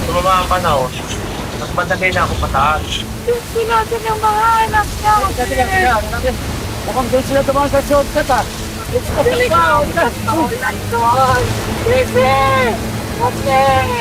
Tumama ang panahon. Mas matagay na ako pataas. Gusto natin yung mga anak niya. Mukhang doon sila tumakas sa shortcut ah. Let's go! Sisi! Okay!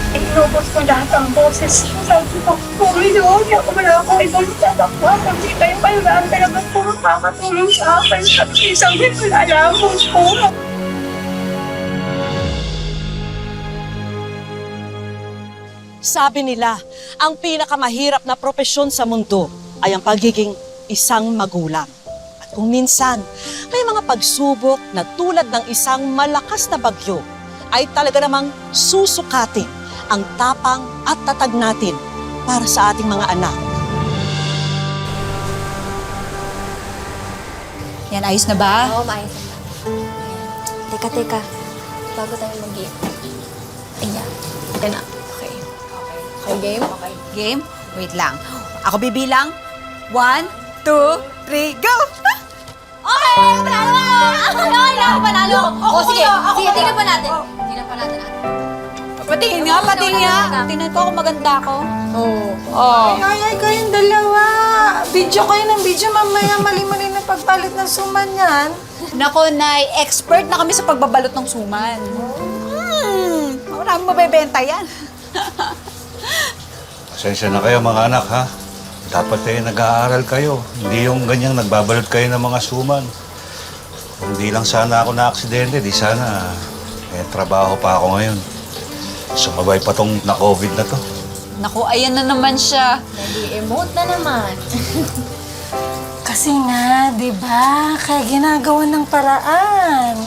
Inubos ko lahat ang boses. Sabi ko, puri doon. Wala akong ibang tatakwa. Kasi kayo lang talagang puro kakatulong sa akin. At isang wala lang akong puro. Sabi nila, ang pinakamahirap na propesyon sa mundo ay ang pagiging isang magulang. At kung minsan, may mga pagsubok na tulad ng isang malakas na bagyo ay talaga namang susukatin ang tapang at tatag natin para sa ating mga anak. Yan, ayos na ba? Oo, maayos naman. Teka. Bago tayo mag-game. Ayan. Ito na. Okay. Okay, game? Okay. Game? Wait lang. Ako bibilang. 1, 2, 3, go! Okay! Panalo ako! Panalo ako! O, sige. Sige, tingnan pa natin. Tingnan pa natin. Patingin nga. Tingnan ko kung maganda ako. Oo. Oh. Ay, kayong dalawa. Video kayo ng video. Mamaya mali-mali na pagpalit ng suman yan. Nako, Nay, expert na kami sa pagbabalot ng suman. Marami mabebenta yan. Pasensya na kayo mga anak, ha? Dapat nag-aaral kayo. Hindi yung ganyang nagbabalot kayo ng mga suman. Kung hindi lang sana ako na-aksidente, di sana trabaho pa ako ngayon. Sumabay pa tong na-COVID na to. Naku, ayan na naman siya. Nag-emote na naman. Kasi nga, di ba? Kaya ginagawa ng paraan.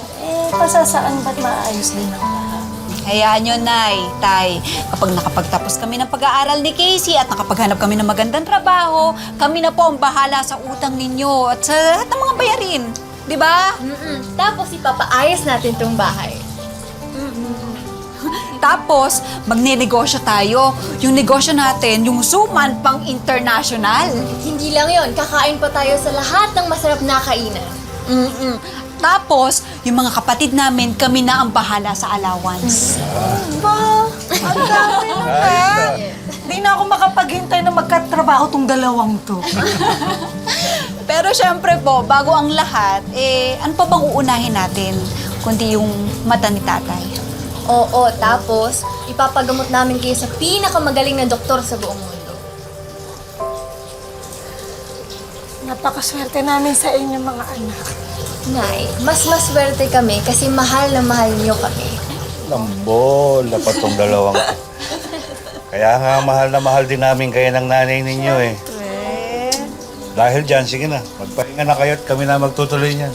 Pasasaan ba't maayos din ang lahat? Hayaan nyo, Nay, Tay. Kapag nakapagtapos kami ng pag-aaral ni Casey at nakapaghanap kami ng magandang trabaho, kami na po ang bahala sa utang ninyo at sa lahat ng mga bayarin. Di ba? Tapos ipapaayos natin tong bahay. Tapos, magne-negosyo tayo. Yung negosyo natin, yung suman pang international. Hindi lang yon, kakain pa tayo sa lahat ng masarap na kainan. Tapos, yung mga kapatid namin, kami na ang bahala sa allowance. Ba, ang dami naman. Hindi na ako makapaghintay na magkatrabaho tong dalawang to. Pero syempre po, bago ang lahat, ano pa bang uunahin natin? Kundi yung mata ni tatay. Oo, tapos ipapagamot namin kayo sa pinakamagaling na doktor sa buong mundo. Napakaswerte namin sa inyo mga anak. Nay, mas maswerte kami kasi mahal na mahal niyo kami. Lambol na pa tong dalawang to. Kaya nga mahal na mahal din namin kayo ng nanay ninyo eh. Dahil dyan, sige na. Magpahinga na kayo at kami na magtutuloy niyan.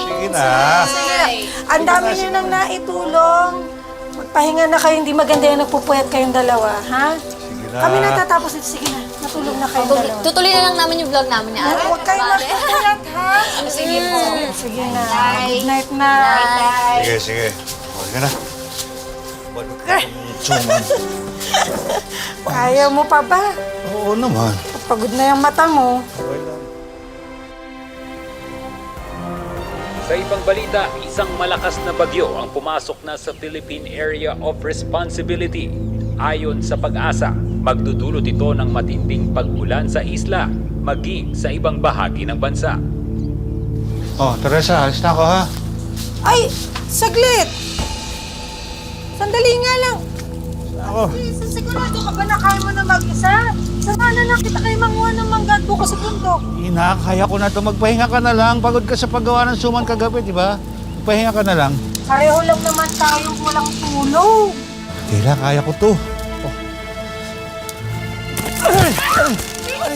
Sige na. Ang dami niyo nang naitulong. Magpahinga na kayo, hindi maganda yung nagpupuyat kayong dalawa, ha? Sige na. Kami natatapos ito, sige na. Natulog na kayong dalawa. Tutuloy na lang namin yung vlog namin ni Ate. Huwag kayo magpupuyat, ha? Sige po. Sige na. Good night na. Sige. Sige na. Balot na yung suman. Kaya mo pa ba? Oo naman. Pagod na yung mata mo. Okay lang. Sa ibang balita, isang malakas na bagyo ang pumasok na sa Philippine Area of Responsibility. Ayon sa Pag-asa, magdudulot ito ng matinding pag-ulan sa isla, maging sa ibang bahagi ng bansa. Oh, Teresa, alis na ako ha. Ay, saglit! Sandali nga lang. Ako. Sigurado ka ba na kaya mo na mag-isa? Sana na kita kayo manguha ng mangga bukas sa bundok. Kaya ko na to. Magpahinga ka na lang. Pagod ka sa paggawa ng suman kagabi, di ba? Magpahinga ka na lang. Pareho lang naman tayong walang tulog. Tila, kaya ko to.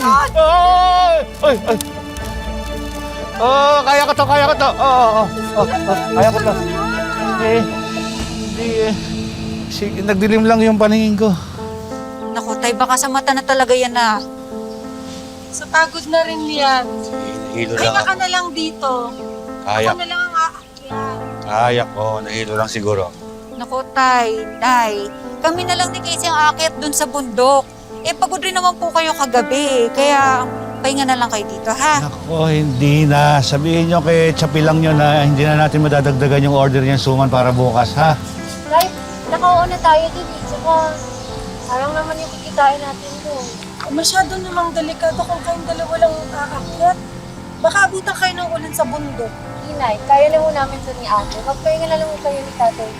Oh. Ay! Oh, kaya ko to. Kaya ko to. Sige, nagdilim lang yung paningin ko. Naku, Tay, baka sa mata na talaga yan na. Sa pagod na rin yan. Nahilo lang Kaya ka ako. na lang dito. Kaya. Ako na lang ang aakyat. Kaya ko. Nahilo lang siguro. Naku, Tay, kami na lang ni Casey ang aakyat dun sa bundok. Pagod rin naman po kayo kagabi. Kaya Pahinga na lang kayo dito, ha? Ako, hindi na. Sabihin nyo kay Chapi lang nyo na hindi na natin madadagdagan yung order niyang suman para bukas, ha? Tay, nakauuna tayo dun eh. Saka, parang naman yung kikitain natin doon. Masyado namang delikado kung kayong dalawa lang aakyat. Baka abutan kayo ng ulan sa bundok. Inay, kaya na ho namin ito ni ate. Magpahinga na lang ho kayo ni tatay.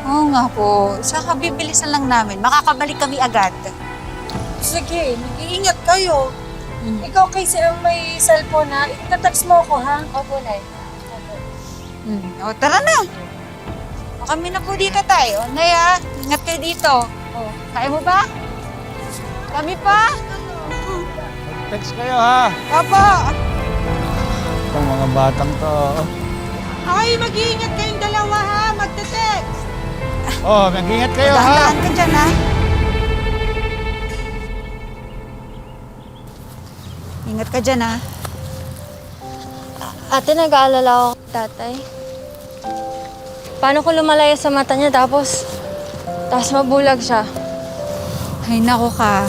Oo nga po. Saka bibilisan lang namin. Makakabalik kami agad. Sige, mag-iingat kayo. Ikaw kasi ang may cellphone ha. Itatext mo ako ha. Opo, Nay. Opo. O, tara na. O, kami na po dito tayo. Nay, ha? Ingat kayo dito. O, kaya mo ba? Kami pa? Text kayo, ha? Opo. Itong mga batang to. Ay, mag-iingat kayong dalawa ha. Magte-text. Oh, mag-ingat kayo, ha? Dahan-dahan ka dyan, ha? Ingat ka dyan, ha? Ate, nag-aalala ako kay tatay. Paano kung lumalaya sa mata niya tapos mabulag siya? Ay, nako ka.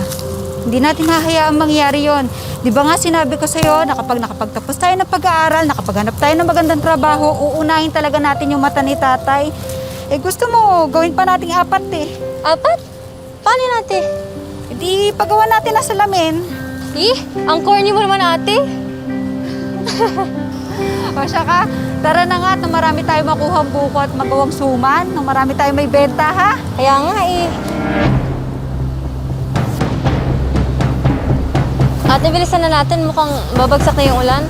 Hindi natin hahayaang mangyari yon. Di ba nga sinabi ko sa'yo na kapag nakapagtapos tayo ng pag-aaral, nakapaghanap tayo ng magandang trabaho, uunahin talaga natin yung mata ni tatay. Eh gusto mo, gawin pa nating 4 eh. 4? Paano natin? Hindi pagawa natin na salamin. Ang corny mo naman, ate. O siya ka, tara na nga, nung marami tayo makuhang buko at magawang suman, nung marami tayo may benta, ha? Kaya nga eh. Ate, bilisan na natin. Mukhang babagsak na yung ulan.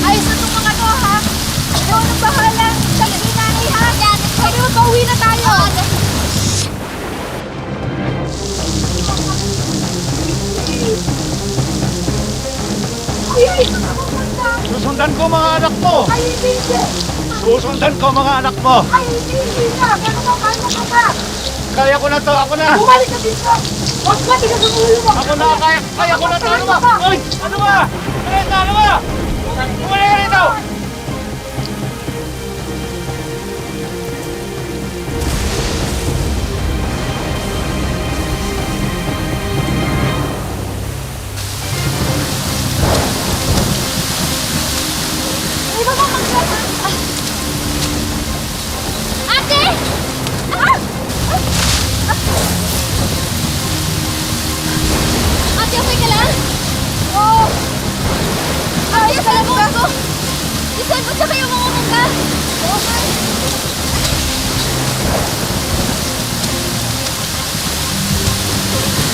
Ayos na itong mga to, ha? Ikaw nang bahala. Sabi ni nanay, ha? Sabi mo, pauwi na tayo. Susundan ko mga anak mo! Susundan ko mga anak mo! Kaya ko na to, ako na! Ako na, kaya ko na to! Ano ba? Uy! Ano ba? Ano ba? Bumalik ka rito! Ate, okay ka lang? Oo. Ate, salabot ko. Isalbot sa kayo mga mungga. Okay.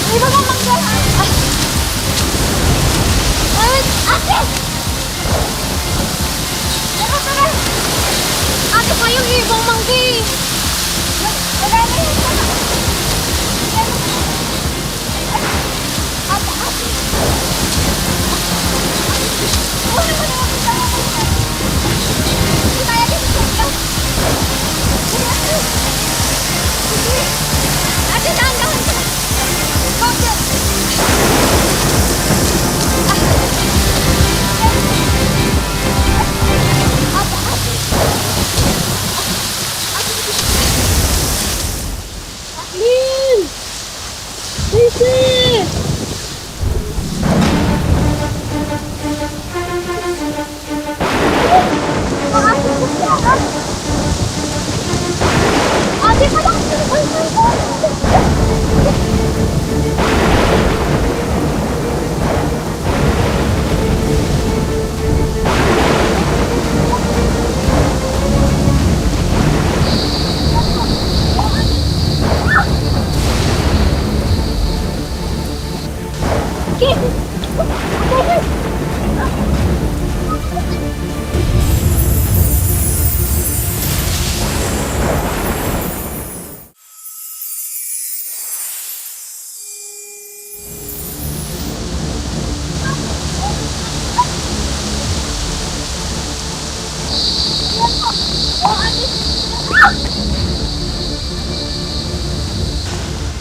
Ay, mga mangga. Ay, ate! Tara. Ate, pa yung ibang mangga eh. Wala na yun. Ate, dahan-dahan ka. Ate,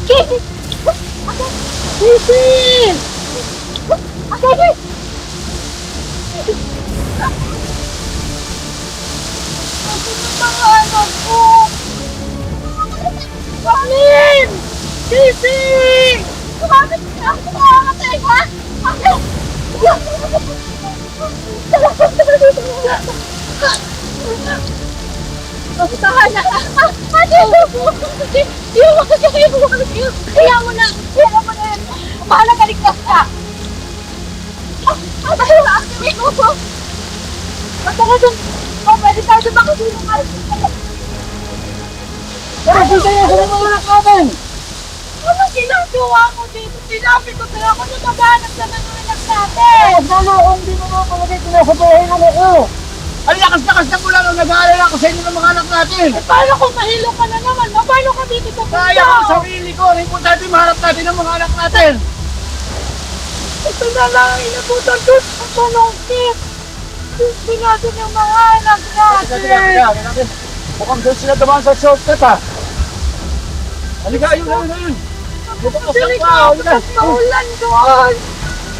Casey! Casey! Casey! Mga anak ko! Pauline! Casey! Kumapit ka! Kumamatay ka! Tahan na! Ate! Iwan ka! Kaya mo na! Kaya mo na yan! Bahala ka, ligtas ka! Ate! Ate! Basta ka dun! Oh, pwede tayo dun makatulungan! Pero di kayo sa mga anak natin! Ano ginagawa mo dito? Sinabi ko sa'yo ako na maghanap sa mga anak natin! Sana kung di mo mapalagay ko nasa bahay ng anak ko! Ang lakas-lakas na mula nung nag-aalala ako sa inyo ng mga anak natin! Paano kung mahilo ka na naman? Paano ka dito sa Kaya ko ang sarili ko! Ang importante maharap natin ang mga anak natin! Ito na lang ang inabutan ko sa panungkit! Gusto natin yung mga anak natin! Mukhang doon sila dumaan sa shortcut ha! Halika, ayun! Dali ka! Maulan doon!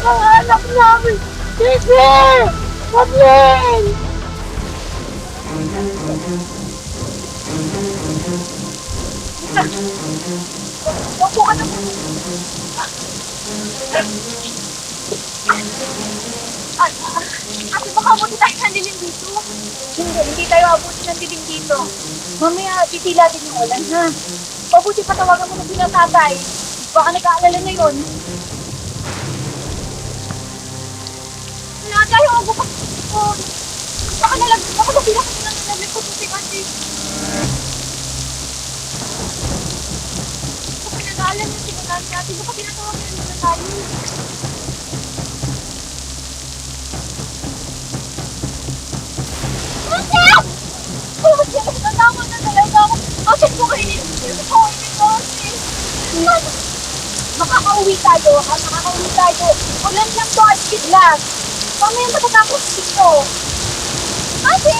Mga anak namin! Sige! Pablen! Opo ka naman! Ate, baka abuti tayo ng dilim dito. Hindi tayo abuti ng dilim dito. Mamaya, titila din yung ulan, ha? Mabuti patawagan mo na sila tatay. Baka nag-aalala na yun. Wala tayo, bukas ko. Baka nabila ko na namin ko si Ate. Baka nag-aalala na sila natin. Baka pinatawagan na tayo. Tama na talaga ako. Bakit mo kayo makakauwi tayo, ha? Makakauwi tayo. Ulan lang to at biglas. Mamaya matatapos dito. Ate!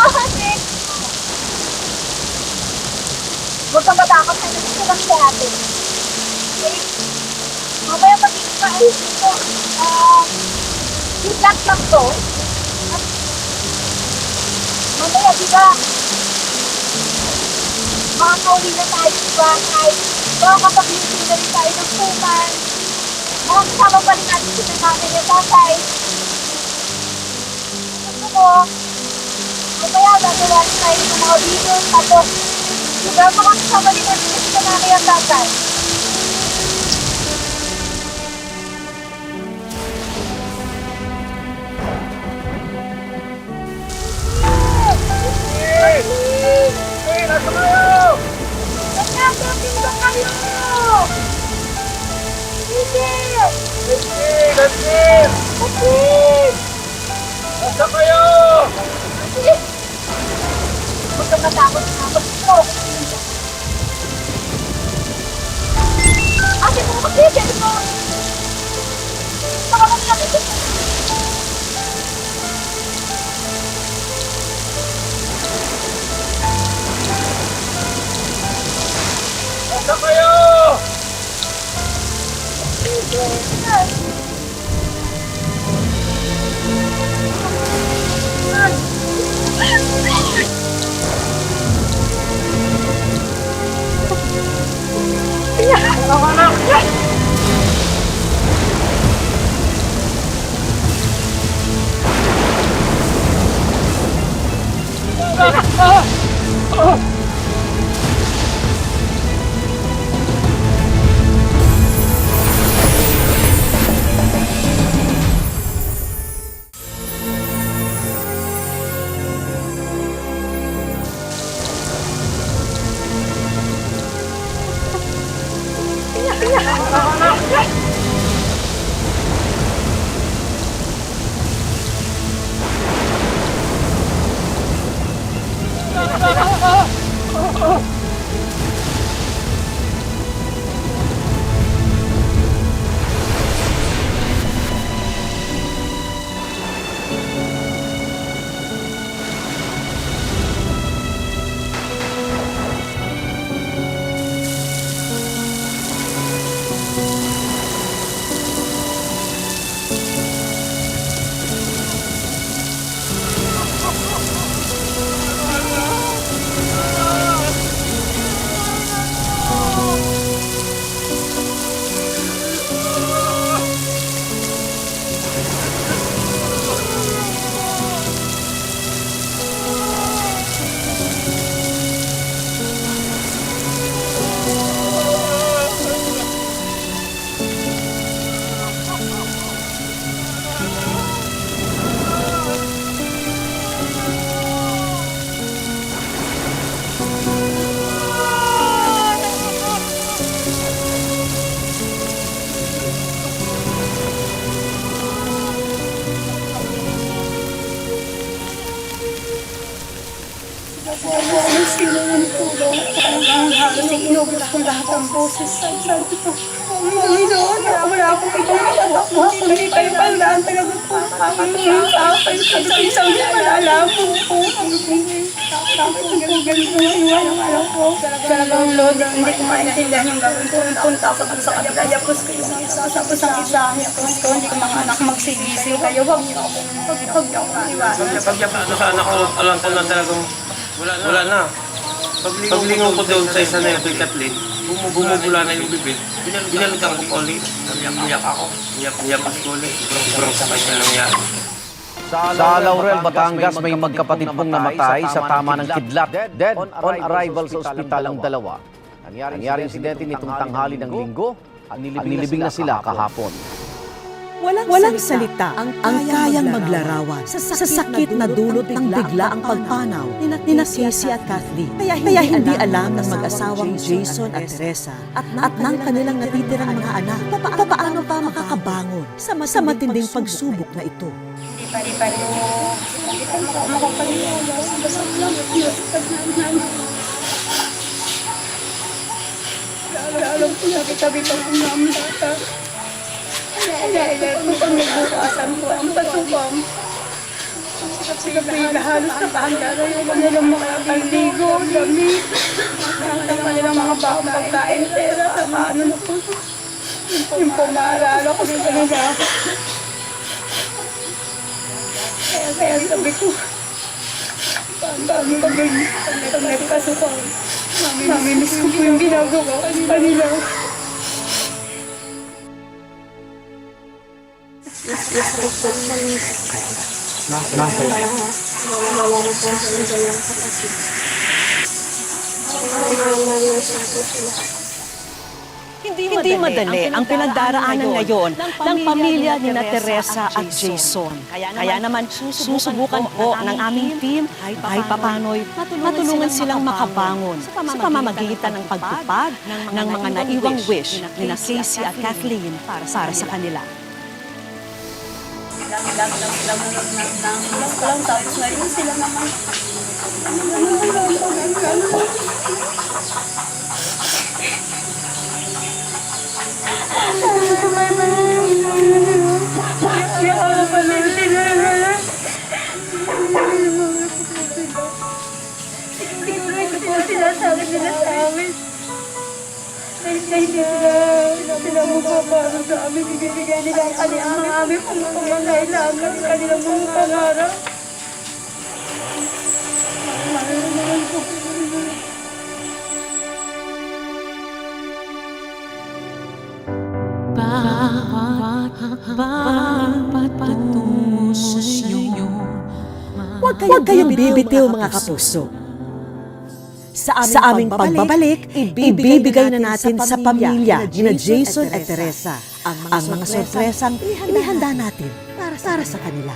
Ate! Huwag kang matakot. Nandito lang si ate. Okay? Mamaya magiging maayos dito. Biglas lang to. Mamaya, diba? Makakauli na tayo sa bahay. Makakapag-meeting na rin tayo ng puman. Makakasama pa rin natin si nanay at tatay. Gusto mo, mamaya gagawa rin tayo ng mga videos. Tapos, diba, makakasama rin natin si nanay at tatay. Hey, nasa kayo! Nagkakapin ba kayo? Hindi! Gansin! Kapit! Nasa kayo! Huwag kang matakot na. Magpito ako sa inyo. Ate mo, kapit! Ano mo? Baka mamilapit ko. Nasa kayo! Kasi inubos ko lahat ng boses. Sabi ko, Panginoon, wala akong ibang matatakbo. Hindi kayo palaan talaga po. Panginoon sa akin. Kasi isang malalaman po. Tapos po ganito ang iwan ang alam ko. Talagang Lord, hindi ko maintindihan yung gawin ko. Punta ako dun sa kanila. Yapos ko yung isa. Tapos ang isa. Yapos ko, hindi ko mga anak magsigising kayo. Huwag niyo akong iwanan. Pagyapos ko sa anak ko, alam ko na talagang wala na. Paglingon ko doon sa isa na yung kay Kathleen, bumubula na yung bibig. Binalikan ko ulit. Iyak ako. Iyak ko ulit. Sobrang sakit na nangyari. Sa Laurel, Batangas, may magkapatid pong namatay sa tama ng kidlat. Dead on arrival sa ospital ang dalawa. Nangyari insidente nitong tanghali ng linggo at nilibing na sila kahapon. Walang salita ang kayang maglarawan sa sakit na dulot ng bigla ang pagpanaw ni Casey at Kathleen. Kaya hindi alam ng mag-asawang Jason at Teresa at ng kanilang natitirang mga anak paano pa makakabangon sa matinding pagsubok na ito. Hindi pa makapaniwala. Basta lang, nasaktan namin. Alam ko na kitabi pa ng namin bata. Dahil kung pang nagbukasan ko ang pasubang. Sila po yung halos nakahanda na yung kanilang mga panligo, damit, ang kanilang mga bakong pagkain, pera, ano na po. Yung po maaalala ko sa kanila. Kaya sabi ko, paano pag nagpasok mamimiss ko po yung ginagawa kanila. Hindi madali ang pinagdaraanan ngayon ng pamilya ni Teresa at Jason. Kaya naman susubukan po ng aming team kahit papano'y matulungan silang makabangon sa pamamagitan ng pagtupad ng mga naiwang wish ni Casey at Kathleen para sa kanila. Tapos ngayon sila naman. Sinasabi nila sa amin. Sila mababaro sa amin. Ibibigay nila ang kanilang aming pangangailangan, kanilang mga pangarap. Huwag kayong bibitiw mga kapuso. Sa aming pagbabalik, ibibigay na natin sa pamilya ni Jason at Teresa ang mga sorpresang inihanda natin para sa kanila.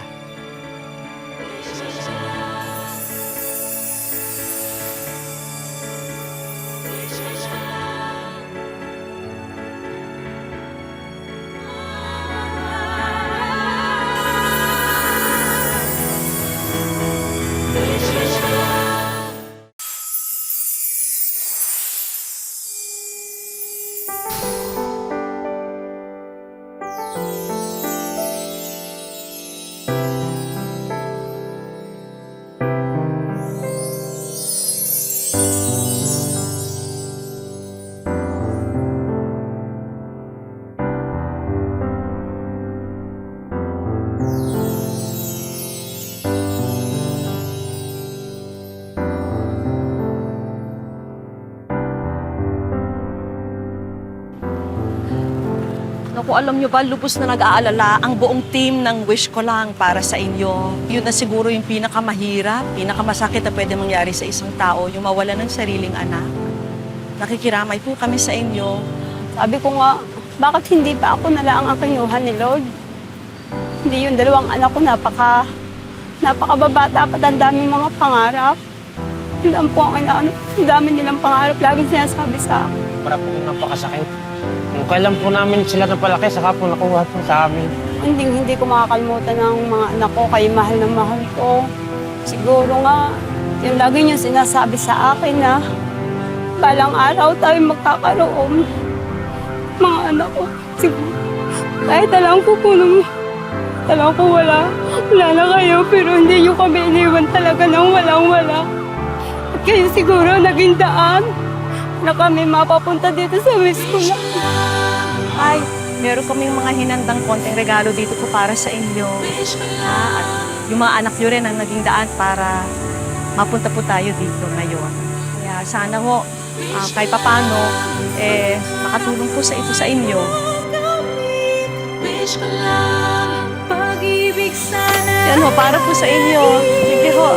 Naku, alam nyo ba, lubos na nag-aalala ang buong team ng Wish Ko Lang para sa inyo. Yun na siguro yung pinakamahirap, pinakamasakit na pwede mangyari sa isang tao, yung mawala ng sariling anak. Nakikiramay po kami sa inyo. Sabi ko nga, bakit hindi pa ako nalang ang kinuha ni Lord? Hindi yung dalawang anak ko napakababata pa, ang daming mga pangarap. Yun po ang inaano, ang dami nilang pangarap, laging sinasabi sa akin. Para po napakasakit. Kung kailan po namin sila napalaki, saka po nakuha po sa amin. Hindi ko makakalimutan ng mga anak ko, kay mahal na mahal ko. Siguro nga, yung lagi niyo sinasabi sa akin na balang araw tayo magkakaroon. Mga anak ko, siguro. Kahit alam ko wala na kayo, pero hindi nyo kami iniwan talaga ng walang-wala. At kayo siguro naging daan na kami mapapunta dito sa Wisconsin. Ay, meron kaming mga hinandang konting regalo dito po para sa inyo. At yung mga anak nyo rin ang naging daan para mapunta po tayo dito ngayon. Kaya sana ho, kahit papano, makatulong po sa ito sa inyo. Yan ho, para po sa inyo. Sige ho.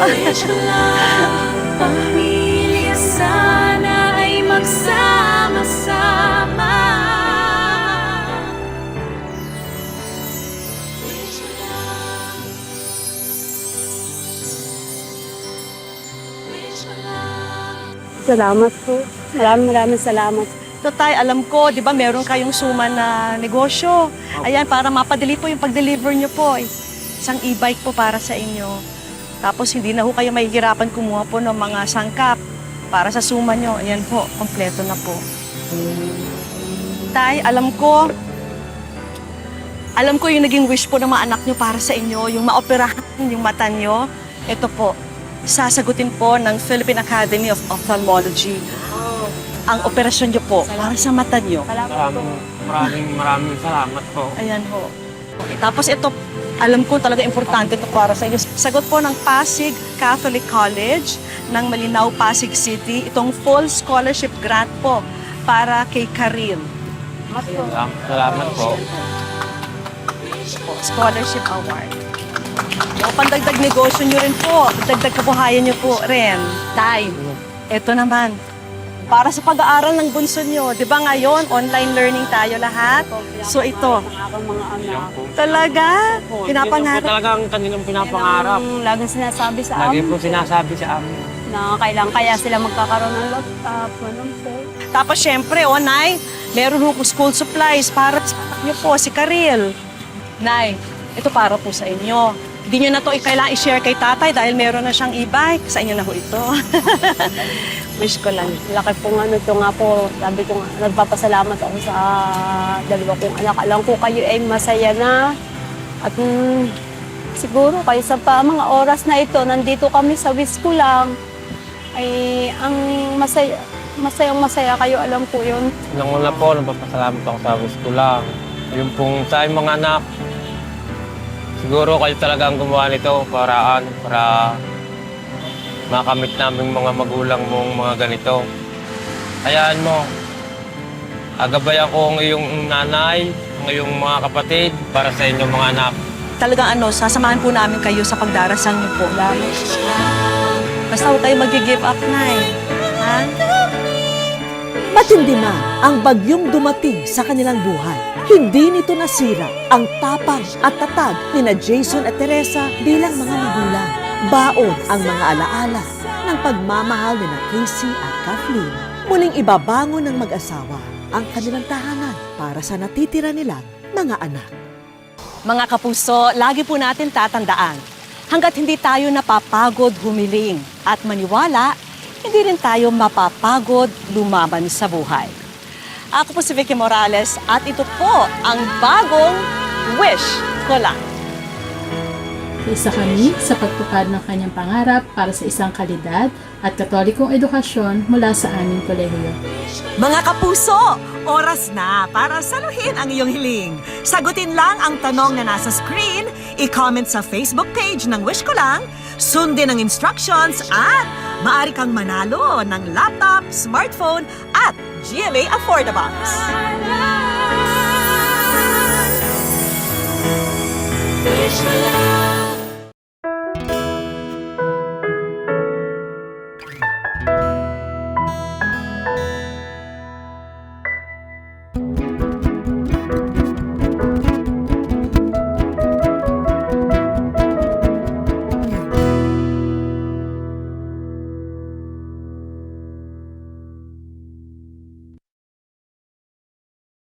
Pamilya sana ay magsama-sama. Salamat po. Maraming salamat. Ito tay, alam ko, di ba meron kayong suman na negosyo. Ayan, para mapadali po yung pag-deliver nyo po. Isang e-bike po para sa inyo. Tapos hindi na ho kayo mahihirapan kumuha po ng mga sangkap para sa suman nyo. Ayan po, kompleto na po. Tay, alam ko yung naging wish po ng mga anak nyo para sa inyo, yung maoperahan yung mata nyo. Ito po, sasagutin po ng Philippine Academy of Ophthalmology ang operasyon nyo po para sa mata nyo. Maraming salamat po. Ayan ho. Okay, tapos ito, alam ko talaga importante ito para sa inyo. Sagot po ng Pasig Catholic College ng Malinaw, Pasig City. Itong full scholarship grant po para kay Karil. Salamat po. Scholarship award. O, pandagdag negosyo nyo rin po. Pandagdag kabuhayan nyo po rin. Tay, ito naman. Para sa pag-aaral ng bunso nyo. Di ba ngayon, online learning tayo lahat? So ito. Mga anak. Talaga? Yun po Pinapangarap. talaga ang kanilang pinapangarap. Laging sinasabi sa Lagi amin po sinasabi sa amin. na kailangan kaya sila magkakaroon ng laptop. Ganun po. Tapos syempre, Nay, meron ho school supplies para sa anak nyo po, si Karil. Nay, ito para po sa inyo. Hindi nyo na ito kailangan i-share kay tatay dahil meron na siyang e-bike. Sa inyo na ho ito. Wish ko lang. Laki po nga nito nga po. Sabi ko nga, nagpapasalamat ako sa dalawa kong anak. Alam ko kayo ay masaya na. At siguro kayo sa mga oras na ito, nandito kami sa Wisconsin, ay ang masayang-masaya kayo. Alam ko yun. Nanguna po, nagpapasalamat ako sa gusto lang. Yung pong sa mga anak, siguro kayo talaga ang gumawa nito para makamit namin mga magulang mong mga ganito. Hayaan mo, agabayan ko ang iyong nanay, ang iyong mga kapatid para sa inyong mga anak. Talagang sasamahan po namin kayo sa pagdarasal niyo po. Basta huwag kayo mag-give up, Nay. Ha? Matindi man ang bagyong dumating sa kanilang buhay. Hindi nito nasira ang tapang at tatag ni Jason at Teresa bilang mga magulang. Baon ang mga alaala ng pagmamahal ni Casey at Kathleen. Muling ibabangon ng mag-asawa ang kanilang tahanan para sa natitira nilang mga anak. Mga kapuso, lagi po natin tatandaan, hanggat hindi tayo napapagod humiling at maniwala, hindi rin tayo mapapagod lumaban sa buhay. Ako po si Vicky Morales at ito po ang bagong Wish Ko Lang. Isa kami sa pagtupad ng kanyang pangarap para sa isang kalidad at katolikong edukasyon mula sa aming kolehiyo. Mga kapuso, oras na para saluhin ang iyong hiling. Sagutin lang ang tanong na nasa screen, i-comment sa Facebook page ng Wish Ko Lang, sundin ang instructions at maaari kang manalo ng laptop, smartphone at GMA Affordabox. Wish ko lang.